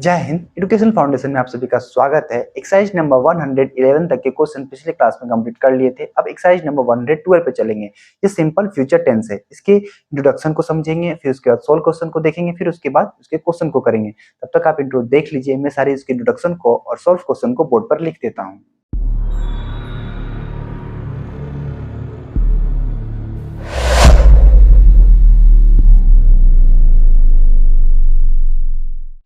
जय Hind. Education foundation में आप सभी का स्वागत है। एक्सरसाइज नंबर 111 तक के क्वेश्चन पिछले क्लास में कंप्लीट कर लिए थे। अब एक्सरसाइज नंबर 112 पे चलेंगे। ये सिंपल फ्यूचर टेंस है। इसके इंट्रोडक्शन को समझेंगे, फिर उसके बाद सोल्व क्वेश्चन को देखेंगे, फिर उसके बाद उसके क्वेश्चन को करेंगे। तब तक आप इंट्रो देख लीजिए। मैं सारे इसके इंट्रोडक्शन को और सोल्व क्वेश्चन को बोर्ड पर लिख देता हूँ।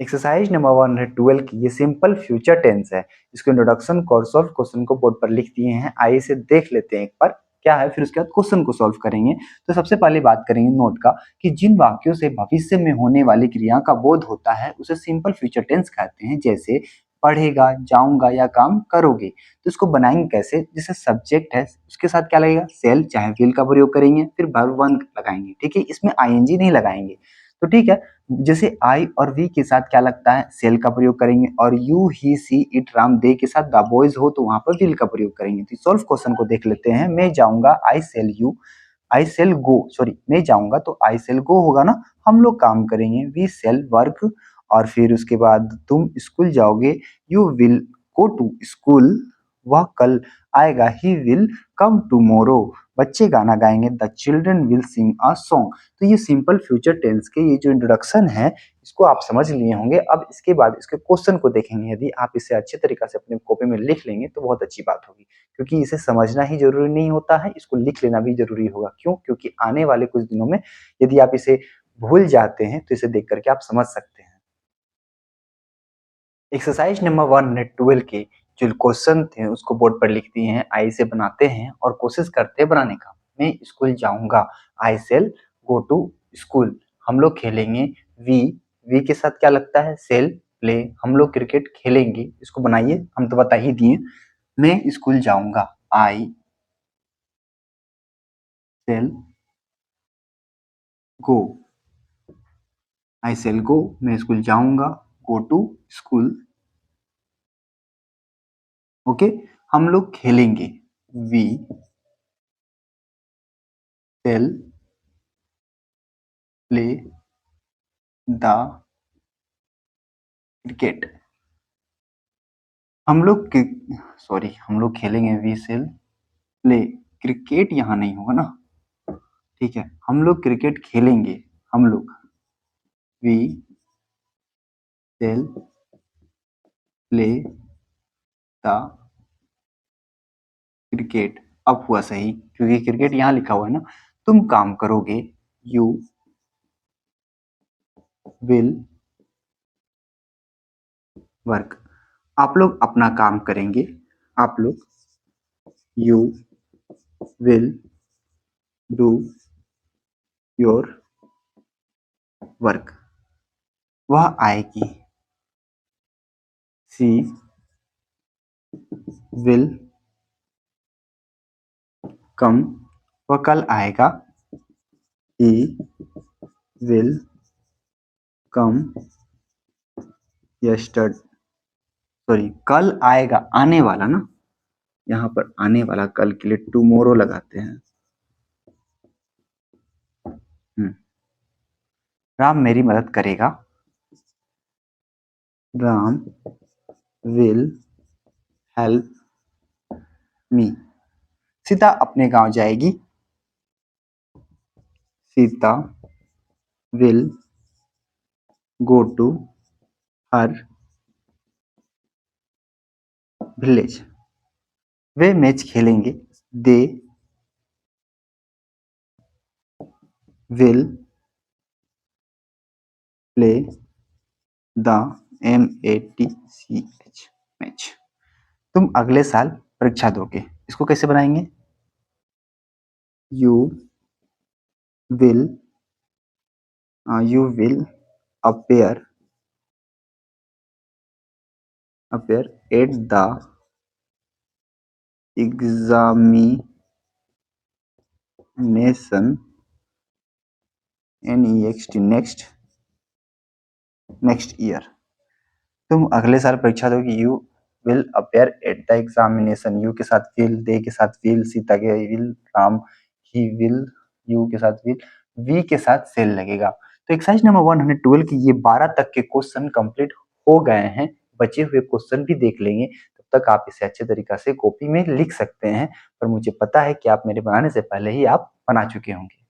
एक्सरसाइज नंबर 112 की ये सिंपल फ्यूचर टेंस है। इसको इंट्रोडक्शन को और सॉल्व क्वेश्चन को बोर्ड पर लिख दिए हैं। आइए इसे देख लेते हैं एक बार क्या है, फिर उसके बाद क्वेश्चन को सॉल्व करेंगे। तो सबसे पहले बात करेंगे नोट का कि जिन वाक्यों से भविष्य में होने वाली क्रिया का बोध होता है उसे सिंपल फ्यूचर टेंस कहते हैं। जैसे पढ़ेगा, जाऊंगा या काम करोगे। तो इसको बनाएंगे कैसे? जैसे सब्जेक्ट है उसके साथ क्या लगेगा? सेल चाहे विल का प्रयोग करेंगे, फिर वर्ब वन लगाएंगे। ठीक है, इसमें आईएनजी नहीं लगाएंगे। तो ठीक है, जैसे आई और वी के साथ क्या लगता है? सेल का प्रयोग करेंगे। और you he she it Ram they के साथ द बॉयज हो तो वहां पर विल का प्रयोग करेंगे। तो सॉल्व क्वेश्चन को देख लेते हैं। मैं जाऊंगा, I shall you, I shall go, sorry मैं जाऊंगा तो आई सेल गो होगा ना। हम लोग काम करेंगे, वी सेल वर्क। और फिर उसके बाद तुम स्कूल जाओगे, you will go to school. वह कल आएगा, ही विल कम टुमारो। बच्चे गाना गाएंगे, the children will sing a song. तो ये सिंपल फ्यूचर टेंस के ये जो इंट्रोडक्शन है इसको आप समझ लिए होंगे। अब इसके बाद इसके क्वेश्चन को देखेंगे। यदि आप इसे अच्छे तरीके से अपने कॉपी में लिख लेंगे तो बहुत अच्छी बात होगी, क्योंकि इसे समझना ही जरूरी नहीं होता है, इसको लिख लेना भी जरूरी होगा। क्यों? क्योंकि आने वाले कुछ दिनों में यदि आप इसे भूल जाते हैं तो इसे देख करके आप समझ सकते हैं। एक्सरसाइज नंबर 112 के जो क्वेश्चन थे उसको बोर्ड पर लिख दिए हैं। आई से बनाते हैं और कोशिश करते हैं बनाने का। मैं स्कूल जाऊंगा, I shall go to school. हम लोग खेलेंगे, वी वी के साथ क्या लगता है? Shall play. हम लोग क्रिकेट खेलेंगे। इसको बनाइए, हम तो बता ही दिए। मैं स्कूल जाऊंगा, I shall go, I shall गो, मैं स्कूल जाऊंगा, गो टू स्कूल। ओके, हम लोग खेलेंगे, we shall play the cricket. हम लोग सॉरी, हम लोग खेलेंगे, वी सेल प्ले क्रिकेट। यहाँ नहीं होगा ना, ठीक है। हम लोग क्रिकेट खेलेंगे, हम लोग we shall play the cricket. अब हुआ सही, क्योंकि क्रिकेट यहाँ लिखा हुआ है ना। तुम काम करोगे, यू विल वर्क। आप लोग अपना काम करेंगे, आप लोग you will do your work. वह आएगी, सी विल कम। वह कल आएगा, he will come yesterday. Sorry, कल आएगा, आने वाला ना, यहाँ पर आने वाला कल के लिए टुमारो लगाते हैं। राम मेरी मदद करेगा, Ram will help me. Sita अपने गांव जाएगी, Sita will go to her village. वे मैच खेलेंगे, they will play the MATCH match. तुम अगले साल परीक्षा दोगे। इसको कैसे बनाएंगे? You will appear at the examination next year. तुम अगले साल परीक्षा दोगे, you will appear at the examination. You के साथ विल, दे के साथ विल, सीता के विल, राम ही विल, यू के साथ विल, वी के साथ सेल लगेगा। तो एक्सरसाइज नंबर 112 की ये 12 तक के क्वेश्चन कंप्लीट हो गए हैं, बचे हुए क्वेश्चन भी देख लेंगे, तब तक आप इसे अच्छे तरीके से कॉपी में लिख सकते हैं। पर मुझे पता है कि आप मेरे बनाने से पहले ही आप बना चुके होंगे।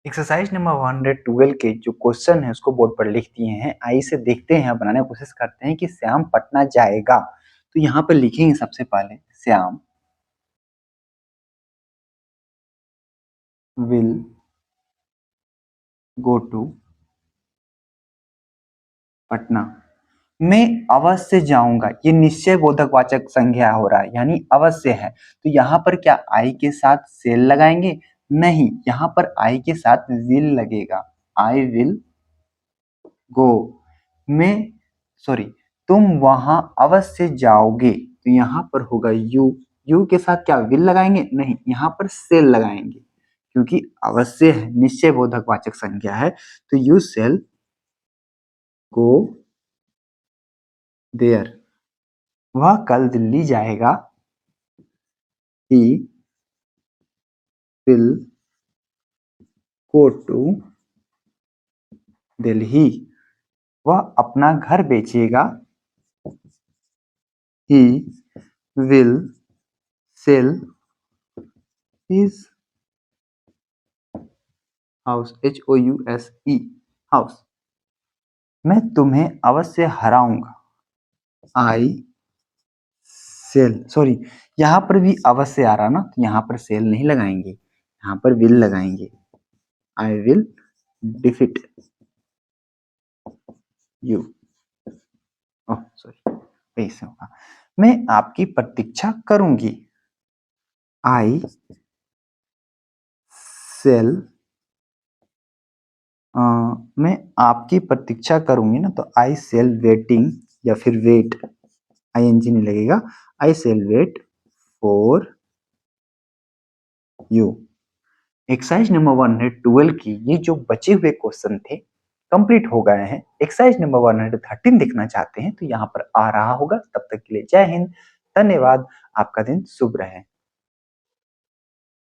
एक्सरसाइज नंबर 112 के जो क्वेश्चन है उसको बोर्ड पर लिख दिए हैं। आइए इसे देखते हैं, बनाने की कोशिश करते हैं कि श्याम पटना जाएगा। तो यहाँ पर लिखेंगे सबसे पहले Shyam will go to Patna. मैं अवश्य जाऊंगा, ये निश्चय बोधक वाचक संज्ञा हो रहा है, यानी अवश्य है। तो यहाँ पर क्या आई के साथ सेल लगाएंगे? नहीं, यहाँ पर आई के साथ विल लगेगा। I will go. मैं सॉरी, तुम वहां अवश्य जाओगे, तो यहाँ पर होगा यू। यू के साथ क्या विल लगाएंगे? नहीं, यहाँ पर सेल लगाएंगे, क्योंकि अवश्य है, निश्चय बोधक वाचक संज्ञा है। तो यू सेल गो देयर। वह कल दिल्ली जाएगा। He will go to Delhi. वह अपना घर बेचेगा। He will sell his house. HOUSE house. मैं तुम्हें अवश्य हराऊंगा। आई सेल सॉरी, यहाँ पर भी अवश्य आ रहा ना, तो यहाँ पर सेल नहीं लगाएंगे, यहाँ पर विल लगाएंगे। I will defeat you. Oh sorry, ऐसे होगा। मैं आपकी प्रतीक्षा करूंगी। आई सेल मैं आपकी प्रतीक्षा करूंगी ना, तो आई सेल वेटिंग या फिर वेट, ING नहीं लगेगा। I shall wait for you. Exercise number 112 की ये जो बचे हुए क्वेश्चन थे कंप्लीट हो गए हैं। एक्सरसाइज नंबर 113 देखना चाहते हैं तो यहाँ पर आ रहा होगा। तब तक के लिए जय हिंद, धन्यवाद, आपका दिन शुभ रहे।